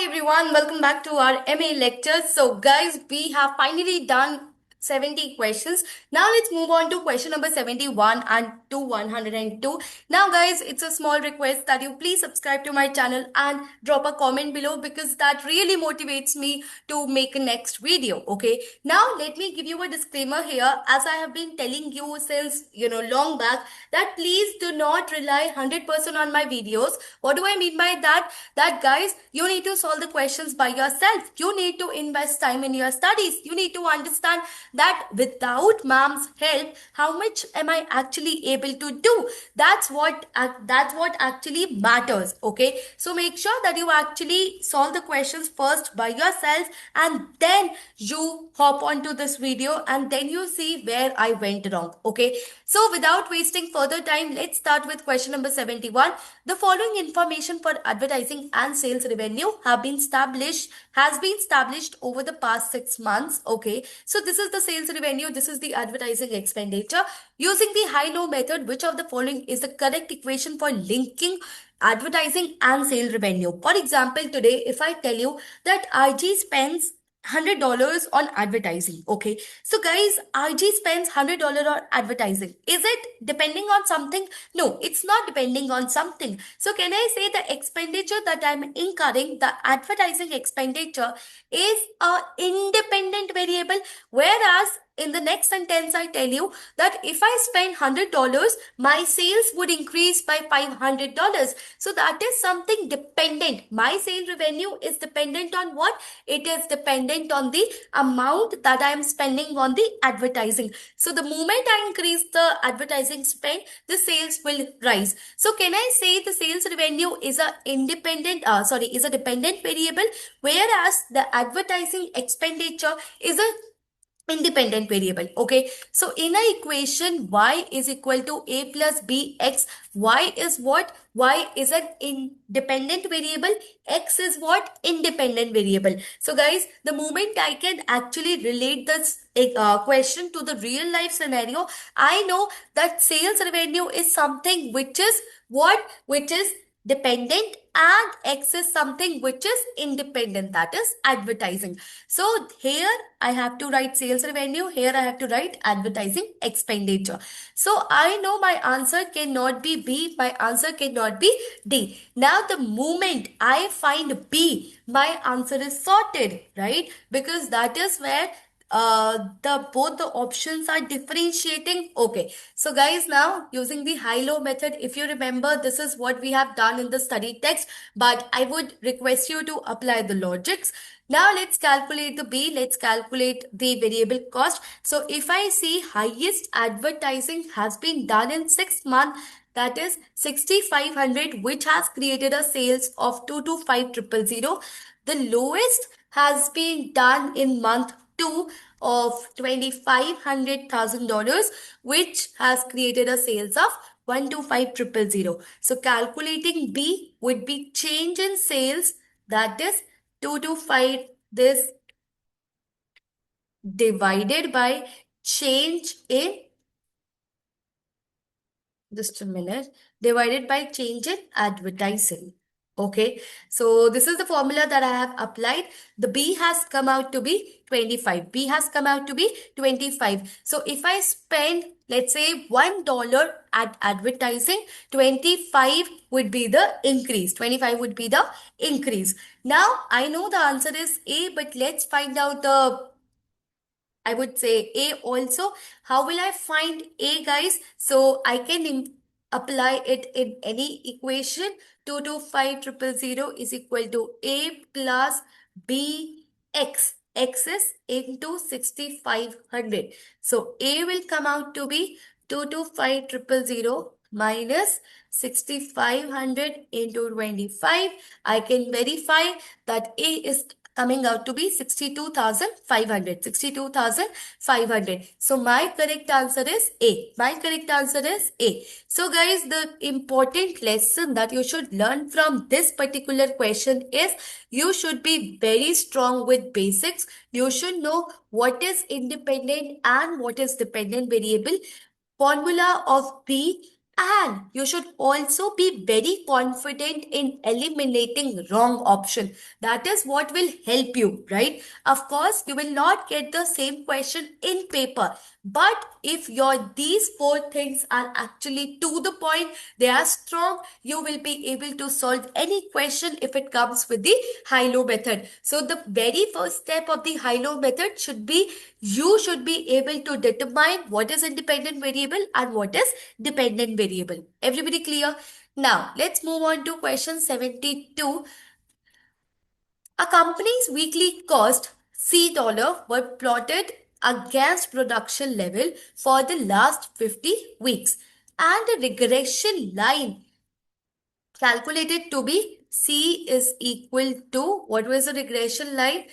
everyone, welcome back to our MA lecture. So guys, we have finally done 70 questions. Now let's move on to question number 71 and to 102. Now guys, it's a small request that you please subscribe to my channel and drop a comment below because that really motivates me to make a next video. Okay, now let me give you a disclaimer here, as I have been telling you since long back, that please do not rely 100% on my videos. What do I mean by that? That guys, you need to solve the questions by yourself. You need to invest time in your studies. You need to understand that without mom's help, how much am I actually able to do? That's what actually matters. Okay, so make sure that you actually solve the questions first by yourself, and then you hop onto this video and then you see where I went wrong. Okay, so without wasting further time, let's start with question number 71. The following information for advertising and sales revenue has been established over the past 6 months. Okay, so this is the sales revenue, this is the advertising expenditure. Using the high-low method, which of the following is the correct equation for linking advertising and sales revenue? For example, today if I tell you that RG spends $100 on advertising. Okay, so guys, RG spends $100 on advertising. Is it depending on something? No, it's not depending on something. So can I say the expenditure that I'm incurring, the advertising expenditure, is a independent variable? Whereas in the next sentence, I tell you that if I spend $100, my sales would increase by $500. So that is something dependent. My sale revenue is dependent on what? It is dependent on the amount that I am spending on the advertising. So the moment I increase the advertising spend, the sales will rise. So can I say the sales revenue is a dependent variable, whereas the advertising expenditure is a independent variable. Okay, so in a equation, y is equal to a plus b x, y is what? Y is an independent variable, x is what? Independent variable. So guys, the moment I can actually relate this question to the real life scenario, I know that sales revenue is something which is what? Which is dependent, and x is something which is independent, that is advertising. So here I have to write sales revenue, here I have to write advertising expenditure. So I know my answer cannot be B, my answer cannot be D. Now the moment I find B, my answer is sorted, right? Because that is where both the options are differentiating. Okay, so guys, now using the high-low method, if you remember, this is what we have done in the study text, but I would request you to apply the logics. Now let's calculate the B, let's calculate the variable cost. So if I see highest advertising has been done in 6 months, that is 6,500, which has created a sales of 225,000. The lowest has been done in month 2 of $2,500,000, which has created a sales of 125,000. So calculating B would be change in sales, that is 225, this divided by change in, just a minute, divided by change in advertising. Okay, so this is the formula that I have applied. The B has come out to be 25. B has come out to be 25. So if I spend, let's say, $1 at advertising, 25 would be the increase. 25 would be the increase. Now I know the answer is A, but let's find out the, I would say, A also. How will I find A, guys? So I can apply it in any equation. 225,000 is equal to A plus B x. X is into 6,500. So A will come out to be 225,000 minus 6,500 into 25. I can verify that A is coming out to be 62,500. 62,500. So my correct answer is A. My correct answer is A. So guys, the important lesson that you should learn from this particular question is you should be very strong with basics. You should know what is independent and what is dependent variable. Formula of B And you should also be very confident in eliminating wrong option. That is what will help you, right? Of course, you will not get the same question in paper. But if your these four things are actually to the point, they are strong, you will be able to solve any question if it comes with the high-low method. So the very first step of the high-low method should be you should be able to determine what is independent variable and what is dependent variable. Everybody clear? Now, let's move on to question 72. A company's weekly cost C dollar were plotted against production level for the last 50 weeks, and a regression line calculated to be C is equal to, what was the regression line?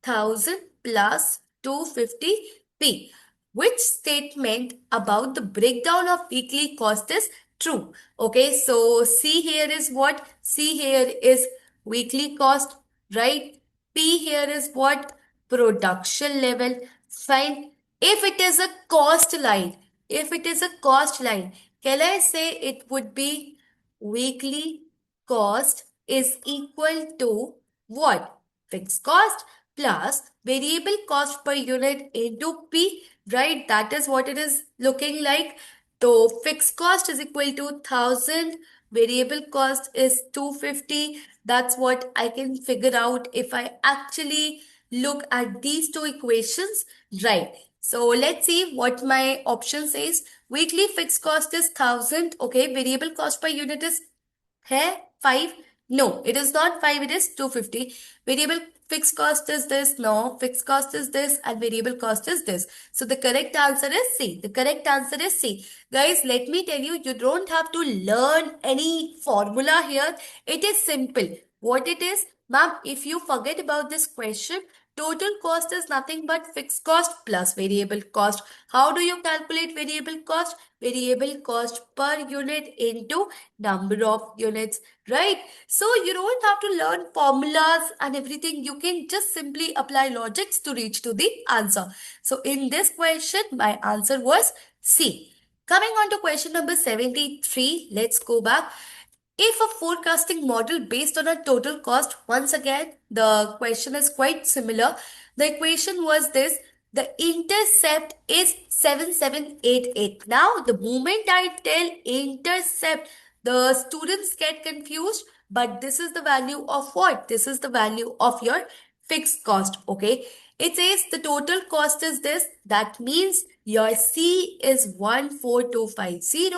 1000 plus 250p. Which statement about the breakdown of weekly cost is true? Okay, so C here is what? C here is weekly cost, right? P here is what? Production level. Fine. If it is a cost line, if it is a cost line, can I say it would be weekly cost is equal to what? Fixed cost plus variable cost per unit into P, right? That is what it is looking like. So fixed cost is equal to 1000, variable cost is 250. That's what I can figure out if I actually look at these two equations, right? So let's see what my option says. Weekly fixed cost is 1000. Okay, variable cost per unit is है 5. No, it is not 5, it is 250. Variable fixed cost is this. No, fixed cost is this and variable cost is this. So the correct answer is C. The correct answer is C. Guys, let me tell you, you don't have to learn any formula here. It is simple. What it is, ma'am, if you forget about this question, total cost is nothing but fixed cost plus variable cost. How do you calculate variable cost? Variable cost per unit into number of units, right? So you don't have to learn formulas and everything. You can just simply apply logics to reach to the answer. So in this question, my answer was C. Coming on to question number 73, let's go back. If a forecasting model based on a total cost, once again, the question is quite similar. The equation was this: the intercept is 7788. Now, the moment I tell intercept, the students get confused, but this is the value of what? This is the value of your fixed cost, okay? It says the total cost is this. That means your C is 14250,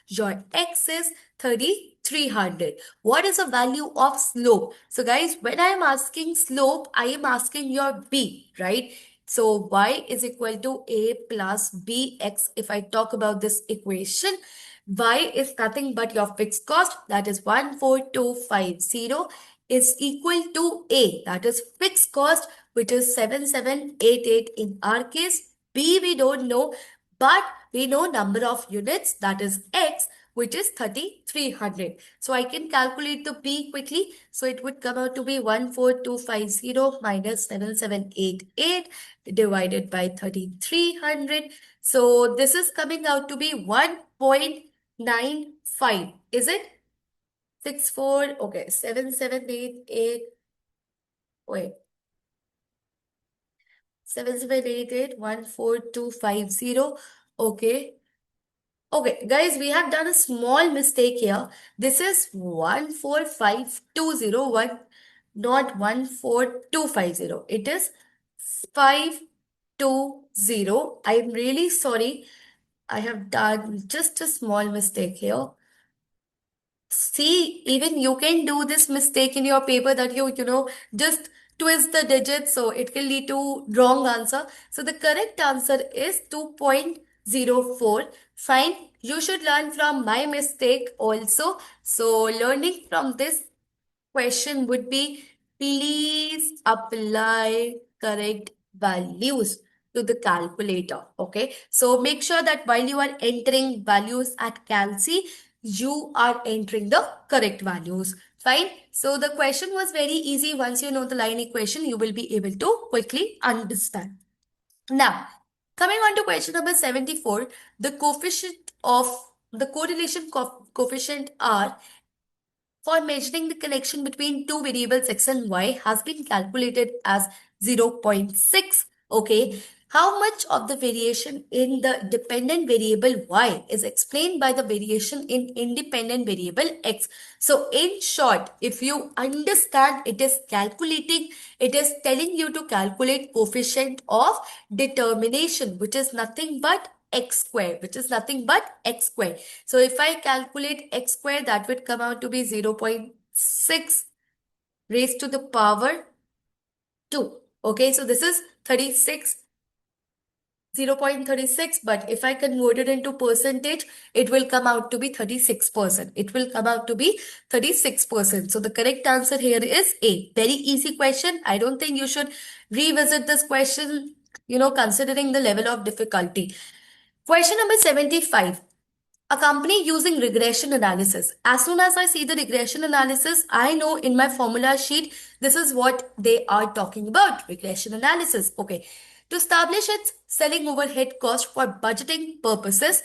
your X is 3300. What is the value of slope? So guys, when I am asking slope, I am asking your B, right? So y is equal to a plus bx. If I talk about this equation, y is nothing but your fixed cost, that is 14250, is equal to a, that is fixed cost, which is 7788 in our case. B we don't know, but we know number of units, that is x, which is 3300. So I can calculate the P quickly. So it would come out to be 14250 minus 7788 divided by 3300. So this is coming out to be 1.95. Is it? 64. Okay. 7788. Wait. 7788 14250. Okay. Okay, guys, we have done a small mistake here. This is 14520, not 14250. It is 520. I'm really sorry. I have done just a small mistake here. See, even you can do this mistake in your paper that you just twist the digits, so it can lead to wrong answer. So the correct answer is 2.04. Fine. You should learn from my mistake also. So learning from this question would be, please apply correct values to the calculator. Okay. So make sure that while you are entering values at Calci, you are entering the correct values. Fine. So the question was very easy. Once you know the line equation, you will be able to quickly understand. Now, coming on to question number 74, the coefficient of the correlation coefficient R for measuring the connection between two variables x and y has been calculated as 0.6. Okay. How much of the variation in the dependent variable y is explained by the variation in independent variable x? So in short, if you understand, it is calculating, it is telling you to calculate coefficient of determination, which is nothing but x square, which is nothing but x square. So if I calculate x square, that would come out to be 0.6 raised to the power 2. Okay, so this is 36, 0.36, but if I convert it into percentage, it will come out to be 36%. It will come out to be 36%. So the correct answer here is A. Very easy question. I don't think you should revisit this question, considering the level of difficulty. Question number 75. A company using regression analysis. As soon as I see the regression analysis, I know in my formula sheet, this is what they are talking about. Regression analysis. Okay. To establish its selling overhead cost for budgeting purposes,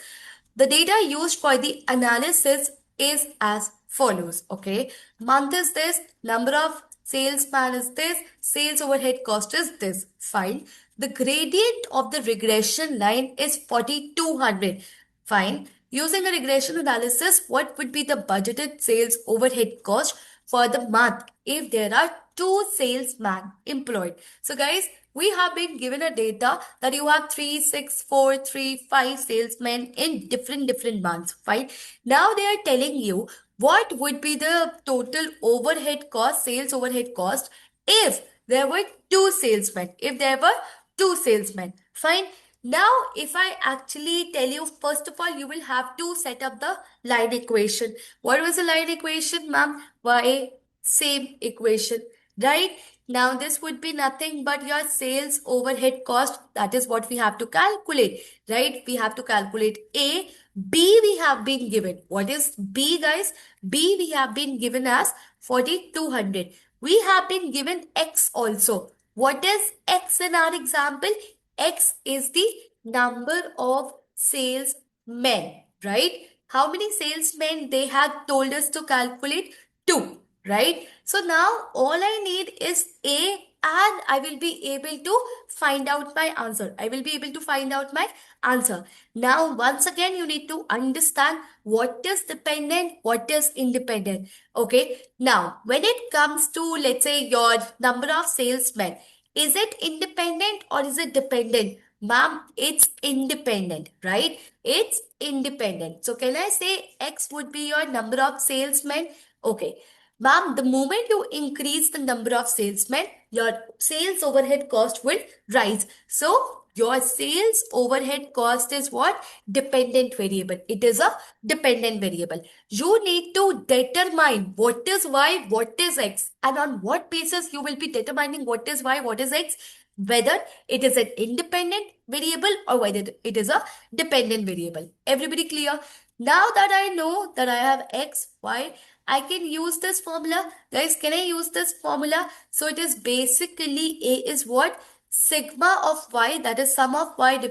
the data used for the analysis is as follows. Okay. Month is this, number of salesman is this, sales overhead cost is this. Fine. The gradient of the regression line is 4200. Fine. Using a regression analysis, what would be the budgeted sales overhead cost for the month if there are two salesmen employed? So guys, we have been given a data that you have 3, 6, 4, 3, 5 salesmen in different months. Fine. Now they are telling you what would be the total overhead cost, sales overhead cost if there were two salesmen. If there were two salesmen. Fine. Now, if I actually tell you, first of all, you will have to set up the line equation. What was the line equation, ma'am? Y, same equation, right? Now, this would be nothing but your sales overhead cost. That is what we have to calculate, right? We have to calculate A. B we have been given. What is B, guys? B we have been given as 4200. We have been given X also. What is X in our example? X is the number of salesmen, right? How many salesmen they had told us to calculate? Two, right? So now all I need is A and I will be able to find out my answer. I will be able to find out my answer. Now, once again, you need to understand what is dependent, what is independent. Okay. Now, when it comes to, let's say, your number of salesmen, is it independent or is it dependent? Ma'am, it's independent, right? It's independent. So can I say X would be your number of salesmen? Okay. Ma'am, the moment you increase the number of salesmen, your sales overhead cost will rise. So your sales overhead cost is what? Dependent variable. It is a dependent variable. You need to determine what is Y, what is X, and on what basis you will be determining what is Y, what is X, whether it is an independent variable or whether it is a dependent variable. Everybody clear? Now that I know that I have X, Y, I can use this formula. Guys, can I use this formula? So it is basically A is what? Sigma of Y, that is sum of Y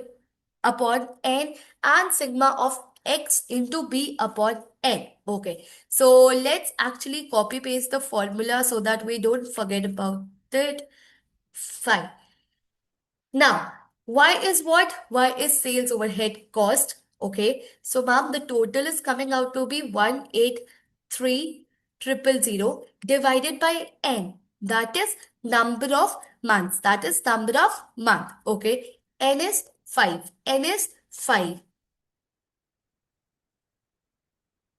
upon N, and sigma of X into B upon N. Okay. So let's actually copy paste the formula so that we don't forget about it. Fine. Now, Y is what? Y is sales overhead cost. Okay. So, ma'am, the total is coming out to be 183,000 divided by N. That is number of months. That is number of month. Okay. N is 5. N is 5.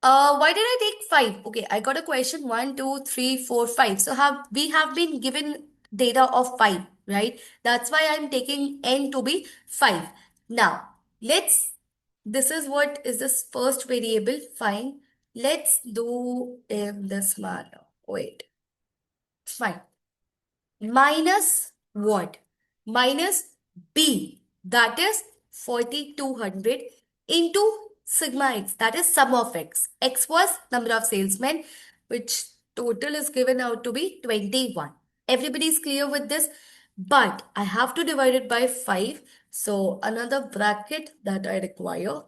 Why did I take 5? Okay, I got a question. 1, 2, 3, 4, 5. So we have been given data of 5, right? That's why I'm taking n to be 5. Now, this is what is this first variable. Fine. Let's do in this manner. Wait. Fine. Minus what? Minus B, that is 4200 into sigma x, that is sum of x. X was number of salesmen, which total is given out to be 21. Everybody is clear with this? But I have to divide it by 5. So another bracket that I require.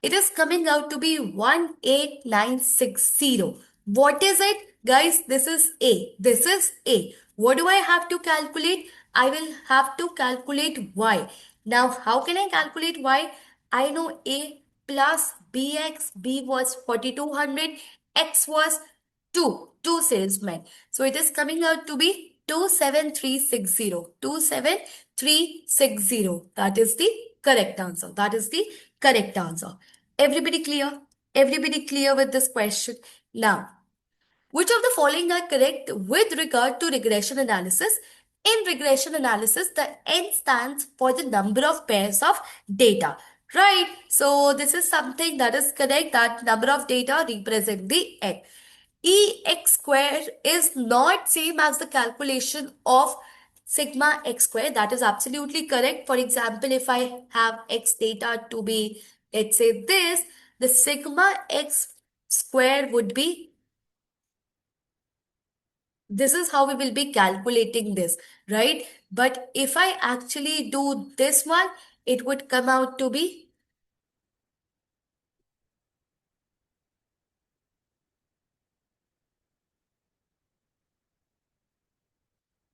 It is coming out to be 18960. What is it? Guys, this is A. This is A. What do I have to calculate? I will have to calculate Y. Now, how can I calculate Y? I know A plus BX. B was 4200. X was 2 salesmen. So it is coming out to be 27360. 27360. That is the correct answer. That is the correct answer. Everybody clear? Everybody clear with this question? Now, which of the following are correct with regard to regression analysis? In regression analysis, the N stands for the number of pairs of data. Right? So this is something that is correct, that number of data represent the N. Ex square is not same as the calculation of sigma x square. That is absolutely correct. For example, if I have x data to be, let's say this, the sigma x square would be, this is how we will be calculating this, right? But if I actually do this one, it would come out to be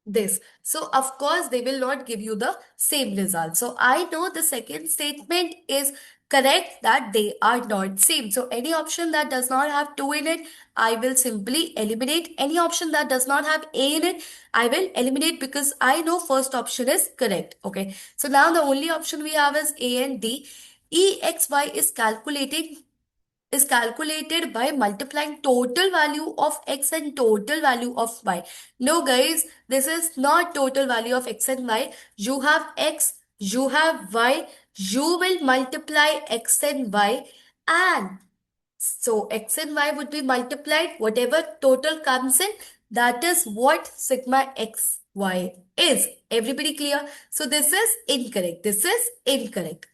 this. So of course they will not give you the same result. So I know the second statement is correct, that they are not same. So any option that does not have 2 in it, I will simply eliminate. Any option that does not have A in it, I will eliminate, because I know first option is correct. Okay. So now the only option we have is A and D. EXY is calculated by multiplying total value of x and total value of y. No guys, this is not total value of x and y. You have x, you have y, you will multiply x and y, and so x and y would be multiplied. Whatever total comes in, that is what sigma x y is. Everybody clear? So this is incorrect. This is incorrect.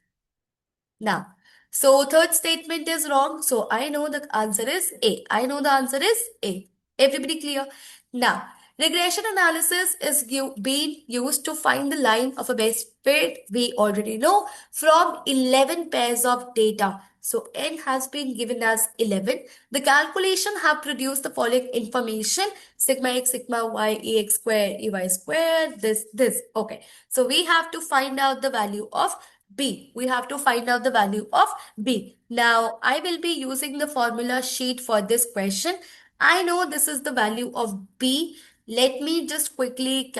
Now, so third statement is wrong. So I know the answer is A. I know the answer is A. Everybody clear? Now, regression analysis is being used to find the line of a best fit. We already know from 11 pairs of data. So N has been given as 11. The calculation have produced the following information: sigma x, sigma y, ex square, ey square, this. Okay. So we have to find out the value of B. We have to find out the value of B. Now, I will be using the formula sheet for this question. I know this is the value of B. Let me just quickly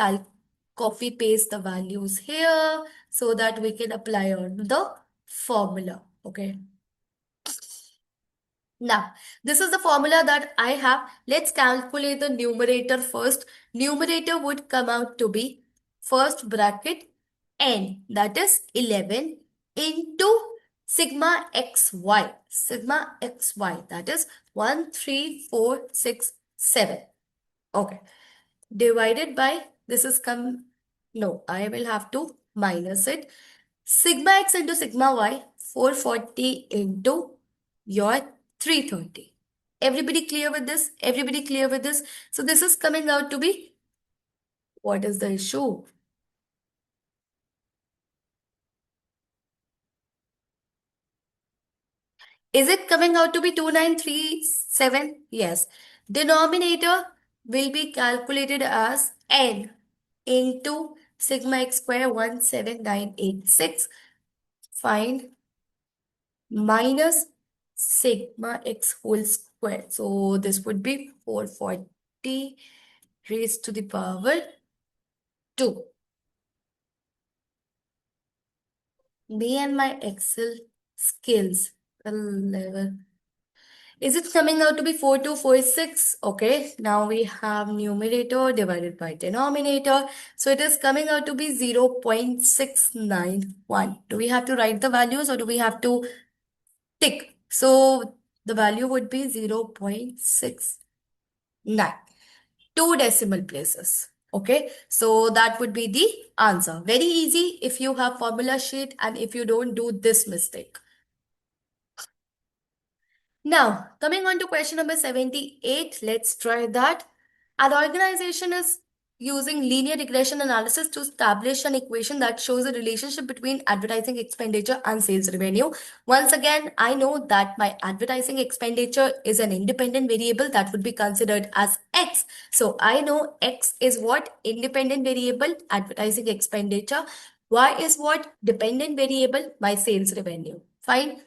copy paste the values here so that we can apply on the formula. Okay. Now, this is the formula that I have. Let's calculate the numerator first. Numerator would come out to be first bracket n, that is 11, into sigma xy. Sigma xy, that is 1, 3, 4, 6, 7. Okay. Divided by, this is come, no, I will have to minus it. Sigma x into sigma y, 440 into your 330. Everybody clear with this? Everybody clear with this? So this is coming out to be, what is the issue? Is it coming out to be 2937? Yes. Denominator will be calculated as n into sigma x square 17986. Find minus sigma x whole square. So this would be 440 raised to the power 2. Me and my Excel skills. 11. Is it coming out to be 4246? Okay, now we have numerator divided by denominator. So it is coming out to be 0.691. Do we have to write the values or do we have to tick? So the value would be 0.69. 2 decimal places. Okay, so that would be the answer. Very easy if you have formula sheet and if you don't do this mistake. Now, coming on to question number 78, let's try that. An organization is using linear regression analysis to establish an equation that shows a relationship between advertising expenditure and sales revenue. Once again, I know that my advertising expenditure is an independent variable that would be considered as X. So I know X is what? Independent variable, advertising expenditure. Y is what? Dependent variable, my sales revenue. Fine.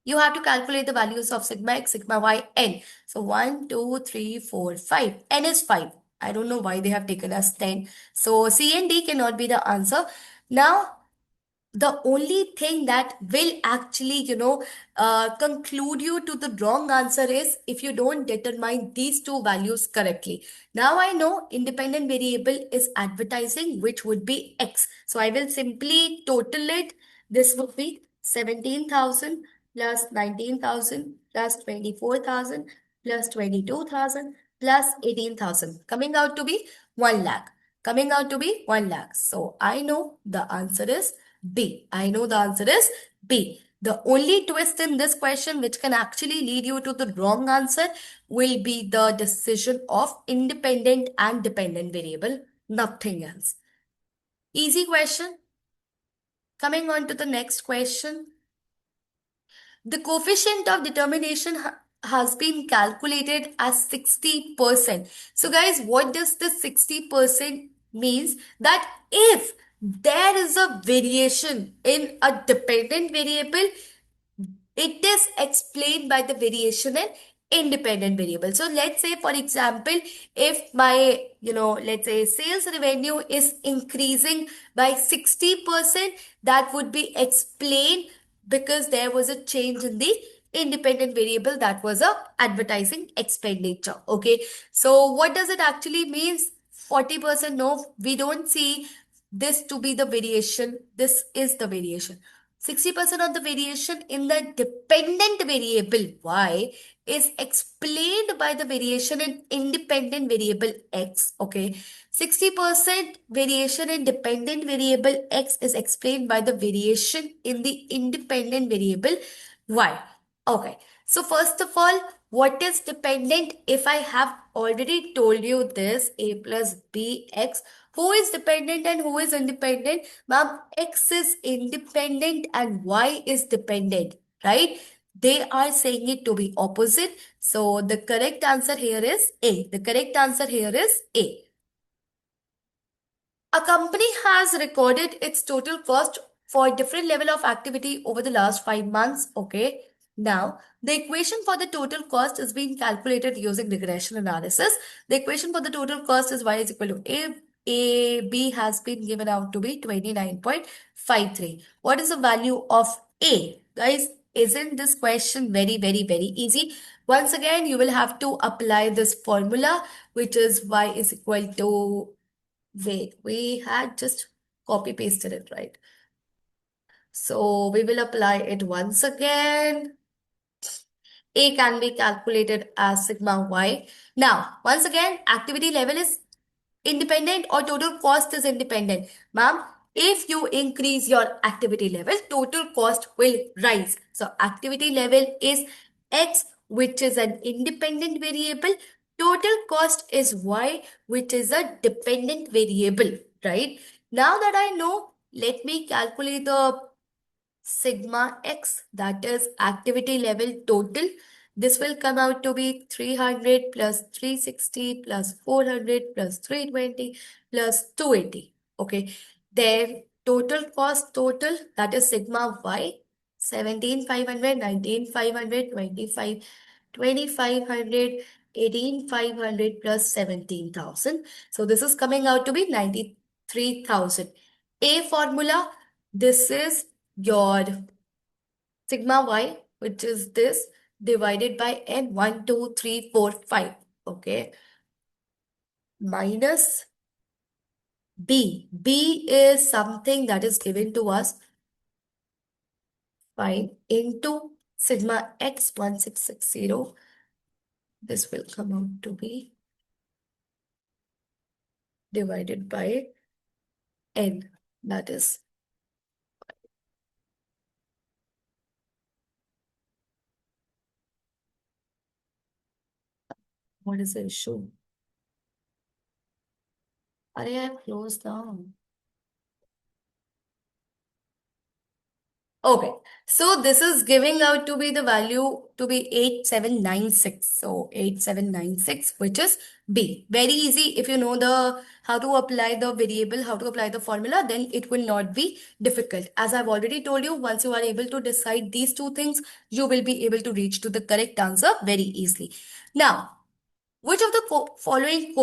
You have to calculate the values of sigma x, sigma y, n. So 1, 2, 3, 4, 5. N is 5. I don't know why they have taken us 10. So C and D cannot be the answer. Now, the only thing that will actually, conclude you to the wrong answer is if you don't determine these two values correctly. Now I know independent variable is advertising, which would be X. So I will simply total it. This would be 17,000 plus 19,000 plus 24,000 plus 22,000 plus 18,000, coming out to be 1 lakh. Coming out to be 1 lakh. So I know the answer is B. I know the answer is B. The only twist in this question which can actually lead you to the wrong answer will be the decision of independent and dependent variable, nothing else. Easy question. Coming on to the next question. The coefficient of determination has been calculated as 60%. So guys, what does the 60% means? That if there is a variation in a dependent variable, it is explained by the variation in independent variable. So let's say, for example, if my, let's say sales revenue is increasing by 60%, that would be explained because there was a change in the independent variable, that was a advertising expenditure. Okay. So what does it actually means? 40%, no, we don't see this to be the variation. This is the variation. 60% of the variation in the dependent variable y is explained by the variation in independent variable x. Okay. 60% variation in dependent variable x is explained by the variation in the independent variable y. Okay. So first of all, what is dependent? If I have already told you this, a plus b x, who is dependent and who is independent? Ma'am, X is independent and Y is dependent, right? They are saying it to be opposite. So the correct answer here is A. The correct answer here is A. A company has recorded its total cost for different level of activity over the last 5 months. Okay. Now, the equation for the total cost is being calculated using regression analysis. The equation for the total cost is y is equal to A. B has been given out to be 29.53. What is the value of A? Guys, isn't this question very, very, very easy? Once again, you will have to apply this formula, which is y is equal to, wait, we had just copy pasted it, right? So we will apply it once again. A can be calculated as sigma y. Now, once again, activity level is independent or total cost is independent. Ma'am, if you increase your activity level, total cost will rise. So activity level is X, which is an independent variable. Total cost is Y, which is a dependent variable, right? Now that I know, let me calculate the sigma x, that is activity level total. This will come out to be 300 plus 360 plus 400 plus 320 plus 280. Okay. Then total cost total, that is sigma y, 17,500, 19,500, 2,500, 18,500 plus 17,000. So this is coming out to be 93,000. A formula, this is your sigma y, which is this, divided by n, 1, 2, 3, 4, 5. Okay. Minus B. B is something that is given to us. Fine. Into sigma x 1660. This will come out to be divided by n. That is, what is the issue? Arey, I have closed down. Okay, so this is giving out to be the value to be 8796. So 8796, which is B. Very easy. If you know the how to apply the variable, how to apply the formula, then it will not be difficult. As I've already told you, once you are able to decide these two things, you will be able to reach to the correct answer very easily. Now, which of the following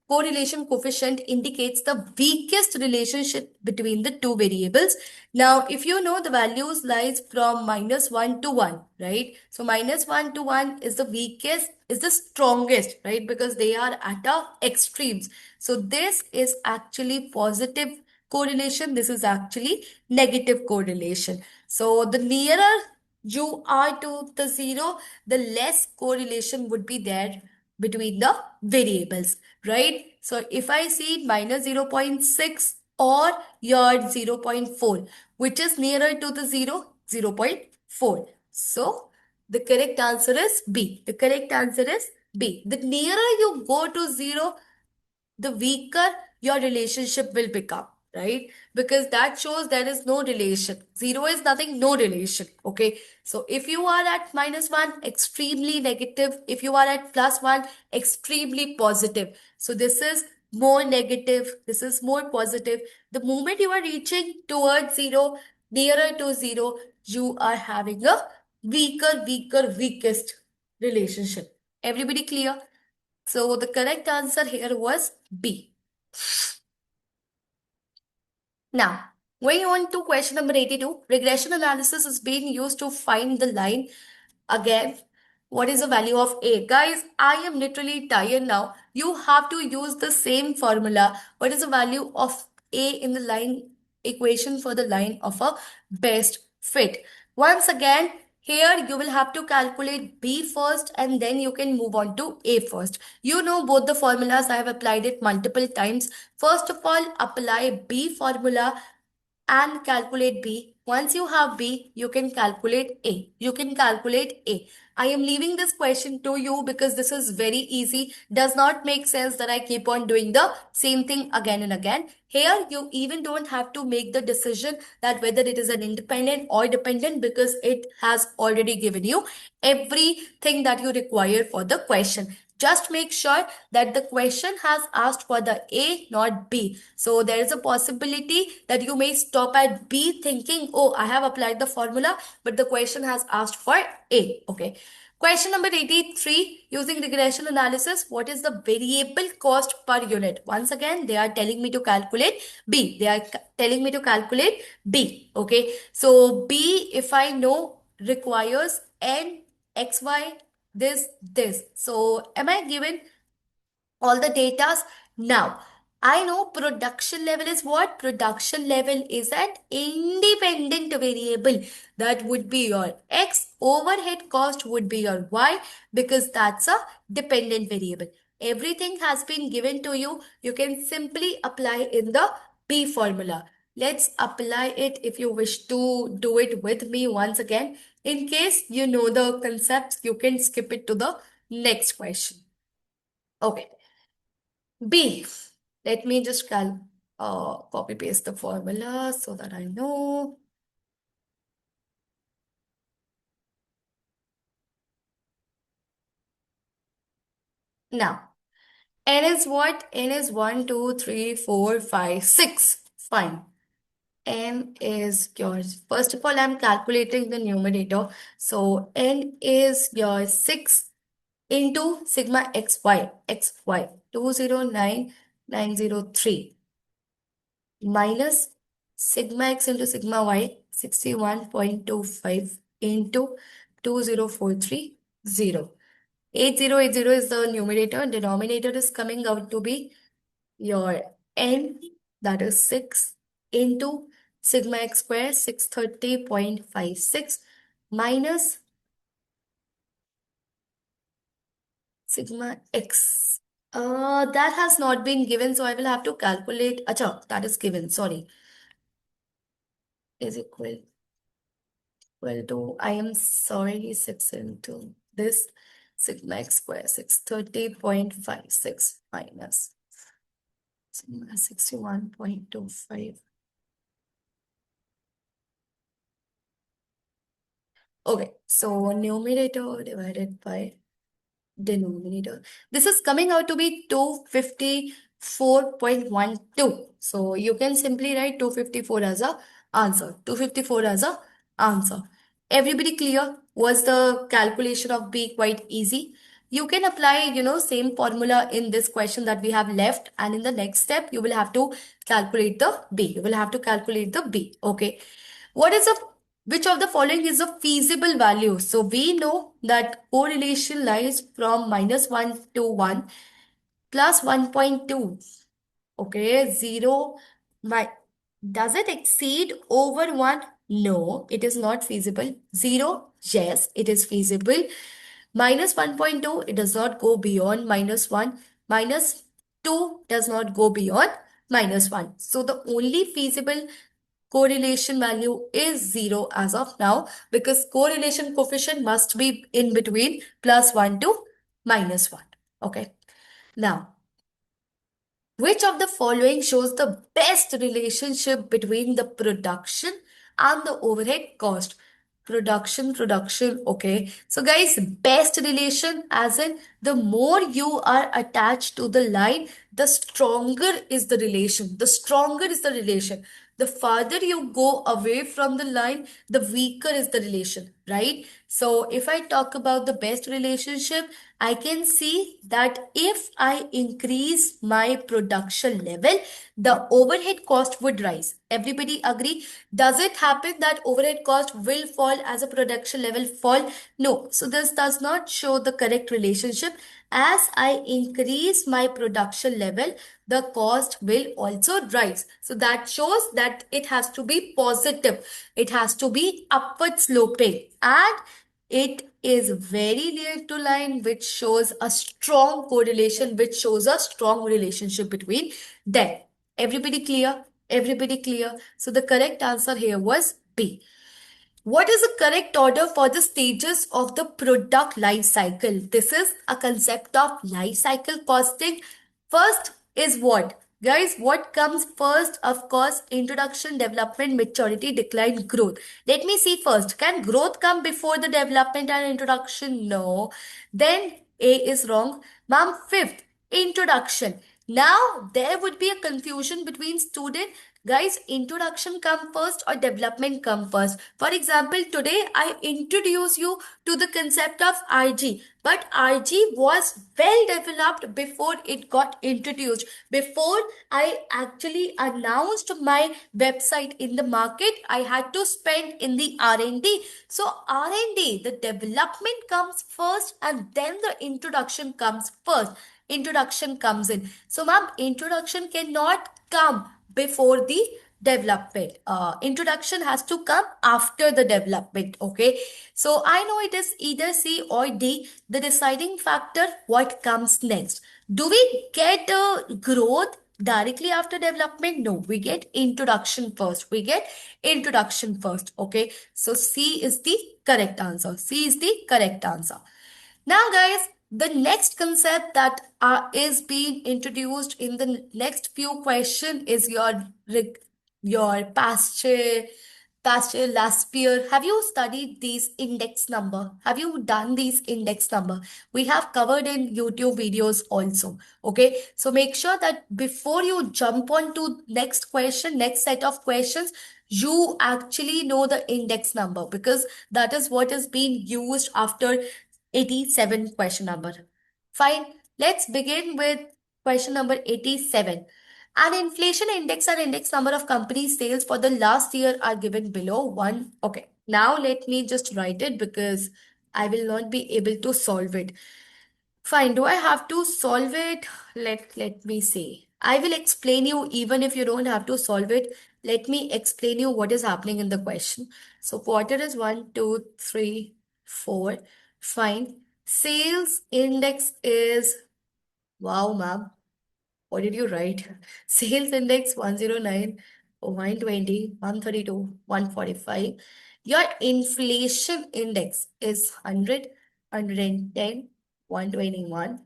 correlation coefficient indicates the weakest relationship between the two variables? Now, if you know the values lies from -1 to 1, right? So -1 to 1 is the weakest, is the strongest, right? Because they are at our extremes. So this is actually positive correlation. This is actually negative correlation. So the nearer you are to the zero, the less correlation would be there between the variables, right? So if I see minus 0.6 or your 0.4, which is nearer to the 0.4. So the correct answer is B. The correct answer is B. The nearer you go to 0, the weaker your relationship will become, right? Because that shows there is no relation. Zero is nothing, no relation. Okay. So if you are at -1, extremely negative. If you are at +1, extremely positive. So this is more negative. This is more positive. The moment you are reaching towards zero, nearer to zero, you are having a weakest relationship. Everybody clear? So the correct answer here was B. Now, going on to question number 82, regression analysis is being used to find the line. Again, what is the value of A? Guys, I am literally tired now. You have to use the same formula. What is the value of A in the line equation for the line of a best fit? Once again, here you will have to calculate B first and then you can move on to A first. You know both the formulas. I have applied it multiple times. First of all, apply B formula and calculate B. Once you have B, you can calculate A. You can calculate A. I am leaving this question to you because this is very easy. Does not make sense that I keep on doing the same thing again and again. Here, you even don't have to make the decision that whether it is an independent or dependent because it has already given you everything that you require for the question. Just make sure that the question has asked for the A, not B. So there is a possibility that you may stop at B thinking, oh, I have applied the formula, but the question has asked for A. Okay. Question number 83, using regression analysis, what is the variable cost per unit? Once again, they are telling me to calculate B. They are telling me to calculate B. Okay. So B, if I know, requires N, XY, this. So am I given all the datas? Now, I know production level is what? Production level is an independent variable. That would be your X. Overhead cost would be your Y because that's a dependent variable. Everything has been given to you. You can simply apply in the P formula. Let's apply it if you wish to do it with me once again. In case you know the concepts, you can skip it to the next question. Okay. B. Let me just copy paste the formula so that I know. Now, N is what? N is 1, 2, 3, 4, 5, 6. Fine. N is yours. First of all, I'm calculating the numerator. So N is your 6 into sigma xy 209903 minus sigma x into sigma y 61.25 into 20430. 8080 is the numerator. Denominator is coming out to be your n, that is 6 into sigma x square 630.56 minus sigma x. That has not been given, so I will have to calculate. Acha, that is given, sorry. Is equal to, I am sorry, 6 into this sigma x square 630.56 minus 61.25. Okay, so numerator divided by denominator. This is coming out to be 254.12. So you can simply write 254 as a answer. 254 as a answer. Everybody clear? Was the calculation of B quite easy? You can apply, same formula in this question that we have left, and in the next step, you will have to calculate the B. You will have to calculate the B. Okay. What is a which of the following is a feasible value? So we know that correlation lies from -1 to 1 plus 1.2. Okay, 0. My, does it exceed over 1? No, it is not feasible. 0, yes, it is feasible. Minus 1.2, it does not go beyond -1. Minus 2 does not go beyond -1. So the only feasible correlation value is 0 as of now, because correlation coefficient must be in between +1 to -1. Okay. Now, which of the following shows the best relationship between the production and the overhead cost? Production. Okay. So, guys, best relation, as in the more you are attached to the line, the stronger is the relation. The stronger is the relation. The farther you go away from the line, the weaker is the relation, right? So, if I talk about the best relationship, I can see that if I increase my production level, the overhead cost would rise. Everybody agree? Does it happen that overhead cost will fall as a production level fall? No. So this does not show the correct relationship. As I increase my production level, the cost will also rise. So that shows that it has to be positive. It has to be upward sloping, and it is very near to line, which shows a strong correlation, which shows a strong relationship between them. Everybody clear? Everybody clear? So the correct answer here was B. What is the correct order for the stages of the product life cycle? This is a concept of life cycle costing. First is what? Guys, what comes first? Of course, introduction, development, maturity, decline, growth. Let me see first. Can growth come before the development and introduction? No. Then A is wrong. Ma'am, fifth, introduction. Now, there would be a confusion between student. Guys, introduction come first or development come first? For example, today I introduce you to the concept of RG, but RG was well developed before it got introduced. Before I actually announced my website in the market, I had to spend in the R&D. So R&D, the development comes first and then the introduction comes first. Introduction comes in. So ma'am, introduction cannot come before the development. Introduction has to come after the development. Okay. So I know it is either C or D. The deciding factor, what comes next. Do we get growth directly after development? No, we get introduction first. We get introduction first. Okay. So C is the correct answer. C is the correct answer. Now, guys, the next concept that is being introduced in the next few question is your pasture last year. Have you studied these index number? Have you done these index number? We have covered in YouTube videos also. Okay, so make sure that before you jump on to next question, next set of questions, you actually know the index number, because that is what is being used after 87 question number. Fine. Let's begin with question number 87. An inflation index and index number of company sales for the last year are given below one. Okay. Now let me just write it, because I will not be able to solve it. Fine. Do I have to solve it? Let me see. I will explain you even if you don't have to solve it. Let me explain you what is happening in the question. So quarter is 1, 2, 3, 4. Fine. Sales index is, wow, ma'am. What did you write? Sales index 109, 120, 132, 145. Your inflation index is 100, 110, 121,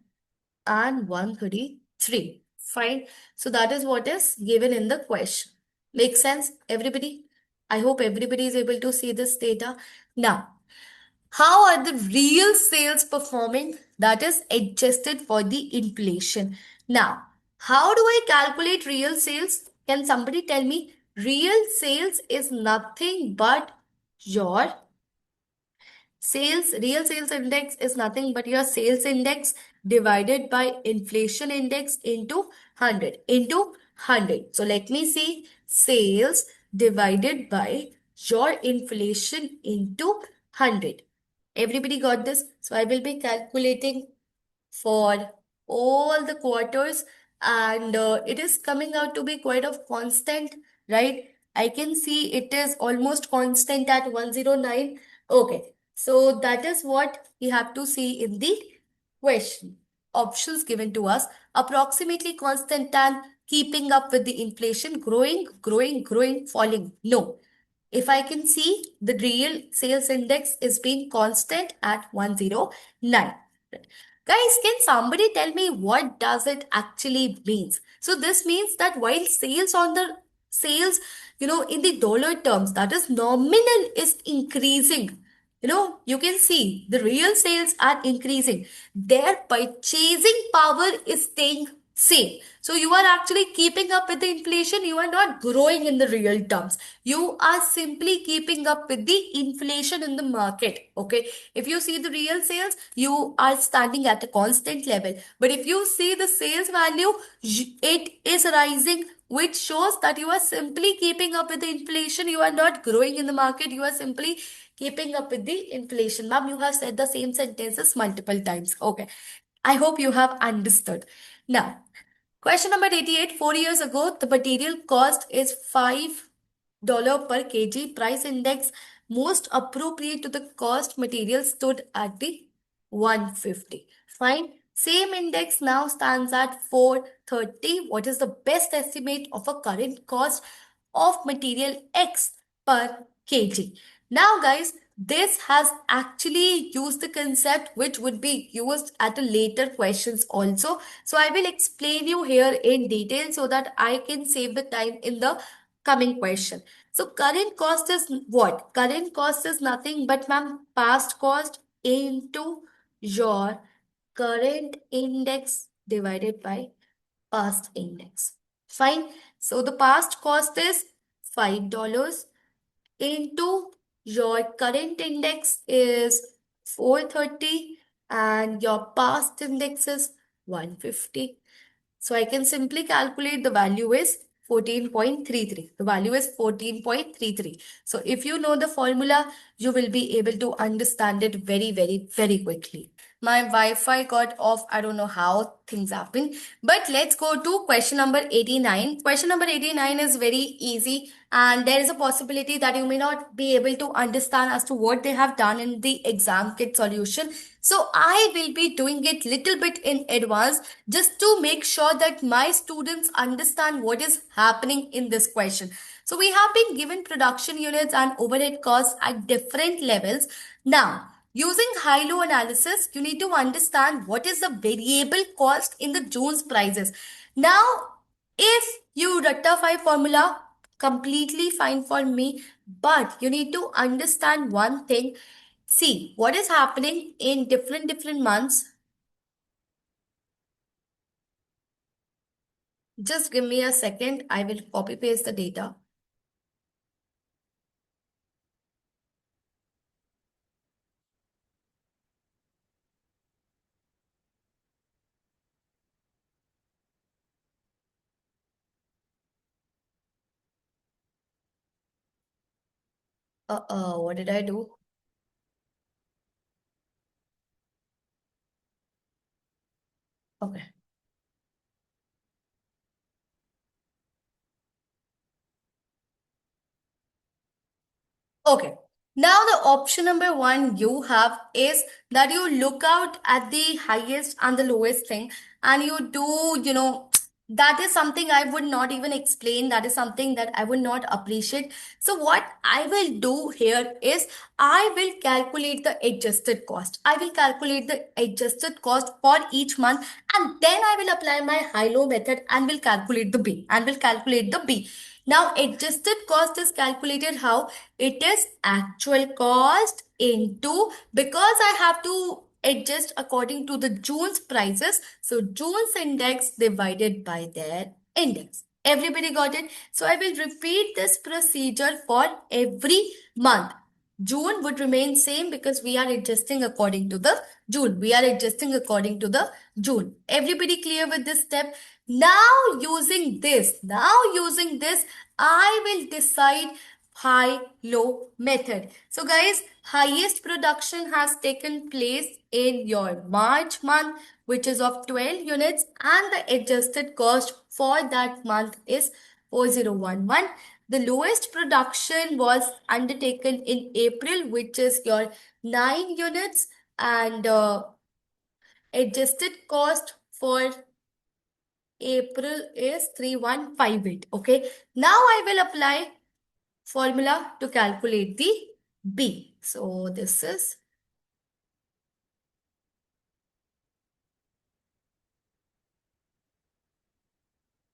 and 133. Fine. So that is what is given in the question. Makes sense, everybody? I hope everybody is able to see this data. Now, how are the real sales performing? That is adjusted for the inflation. Now, how do I calculate real sales? Can somebody tell me? Real sales is nothing but your real sales index is nothing but your sales index divided by inflation index into 100 into 100. So let me see, sales divided by your inflation into 100. Everybody got this? So I will be calculating for all the quarters, and it is coming out to be quite of constant, right? I can see it is almost constant at 109. Okay, so that is what we have to see in the question. Options given to us: approximately constant and keeping up with the inflation, growing, growing, growing, falling. No. If I can see, the real sales index is being constant at 109. Guys, can somebody tell me what does it actually means? So this means that while sales, in the dollar terms, that is nominal is increasing. You can see the real sales are increasing. Their purchasing power is staying same. So you are actually keeping up with the inflation. You are not growing in the real terms. You are simply keeping up with the inflation in the market. Okay. If you see the real sales, you are standing at a constant level. But if you see the sales value, it is rising, which shows that you are simply keeping up with the inflation. You are not growing in the market. You are simply keeping up with the inflation. Ma'am, you have said the same sentences multiple times. Okay. I hope you have understood. Now, question number 88. 4 years ago, the material cost is $5 per kg. Price index most appropriate to the cost material stood at the 150. Fine. Same index now stands at 430. What is the best estimate of a current cost of material X per kg? Now, guys, this has actually used the concept which would be used at a later questions also. So I will explain you here in detail so that I can save the time in the coming question. So current cost is what? Current cost is nothing but, ma'am, past cost into your current index divided by past index. Fine. So the past cost is $5 into your current index is 430 and your past index is 150. So I can simply calculate the value is 14.33. The value is 14.33. So if you know the formula, you will be able to understand it very, very, very quickly. My Wi-Fi got off. I don't know how things happen. But let's go to question number 89. Question number 89 is very easy, and there is a possibility that you may not be able to understand as to what they have done in the exam kit solution. So I will be doing it little bit in advance just to make sure that my students understand what is happening in this question. So we have been given production units and overhead costs at different levels. Now, using high-low analysis, you need to understand what is the variable cost in the Jones prices. Now, if you rectify formula, completely fine for me, but you need to understand one thing. See, what is happening in different months? Just give me a second. I will copy paste the data. What did I do? Okay. Okay. Now the option number one you have is that you look out at the highest and the lowest thing and you do, that is something I would not even explain. That is something that I would not appreciate. So what I will do here is I will calculate the adjusted cost. I will calculate the adjusted cost for each month, and then I will apply my high-low method and will calculate the B and will calculate the B. Now adjusted cost is calculated how? It is actual cost into, because I have to adjust according to the June's prices. So June's index divided by their index. Everybody got it? So I will repeat this procedure for every month. June would remain same because we are adjusting according to the June. We are adjusting according to the June. Everybody clear with this step? Now using this, I will decide high-low method. So guys, highest production has taken place in your March month, which is of 12 units, and the adjusted cost for that month is 4011. The lowest production was undertaken in April, which is your 9 units, and adjusted cost for April is 3158. Okay. Now I will apply formula to calculate the B. So this is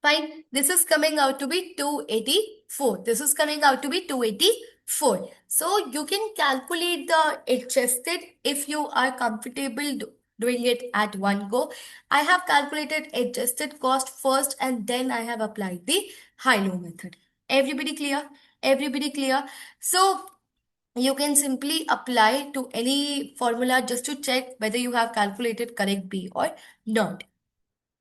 fine. This is coming out to be 284. This is coming out to be 284. So you can calculate the adjusted if you are comfortable doing it at one go. I have calculated adjusted cost first and then I have applied the high-low method. Everybody clear? Everybody clear? So you can simply apply to any formula just to check whether you have calculated correct B or not.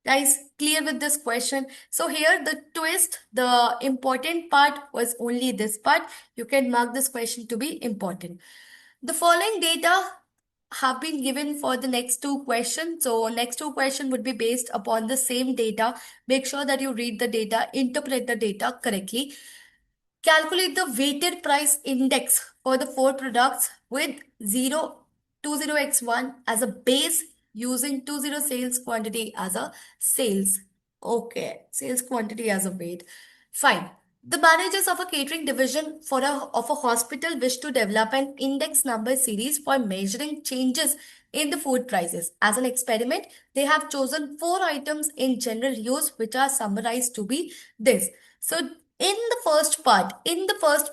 Guys, clear with this question? So here the twist, the important part was only this part. You can mark this question to be important. The following data have been given for the next two questions. So next two questions would be based upon the same data. Make sure that you read the data, interpret the data correctly. Calculate the weighted price index for the four products with 20x1 as a base using 20 sales quantity as a sales. Okay, sales quantity as a weight. Fine. The managers of a catering division of a hospital wish to develop an index number series for measuring changes in the food prices. As an experiment, they have chosen four items in general use which are summarized to be this. So in the first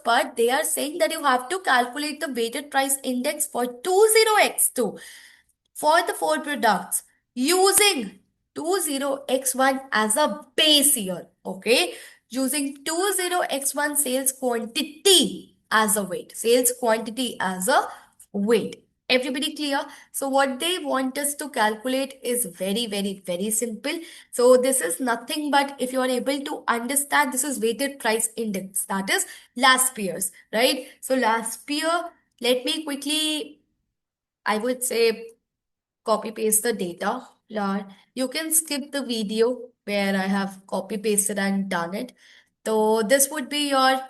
part, they are saying that you have to calculate the weighted price index for 20x2 for the four products using 20x1 as a base year. Okay, using 20x1 sales quantity as a weight. Sales quantity as a weight. Everybody clear? So what they want us to calculate is very, very, very simple. So this is nothing but if you are able to understand, this is weighted price index. That is last year's, right? So last year, let me quickly, I would say, copy paste the data. Or you can skip the video where I have copy pasted and done it. So this would be your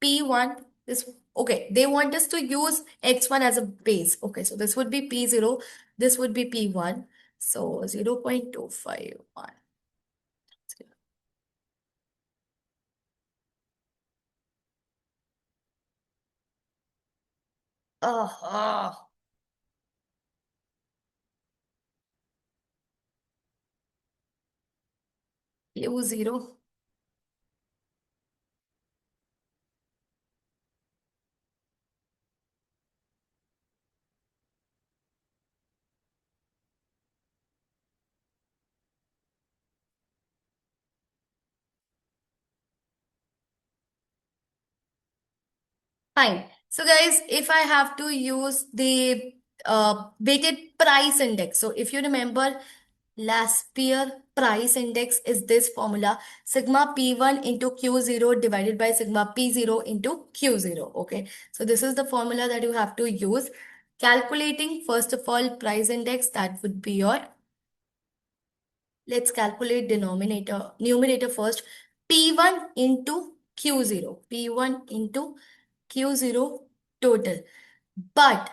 P1. This okay, they want us to use X1 as a base. Okay, so this would be P0. This would be P1. So 0.251. Oh, U0. Fine. So guys, if I have to use the weighted price index. So if you remember, last year price index is this formula, sigma P1 into Q0 divided by sigma P0 into Q0. Okay. So this is the formula that you have to use. Calculating, first of all, price index, that would be your, let's calculate numerator first. P1 into Q0. P1 into Q0 total. But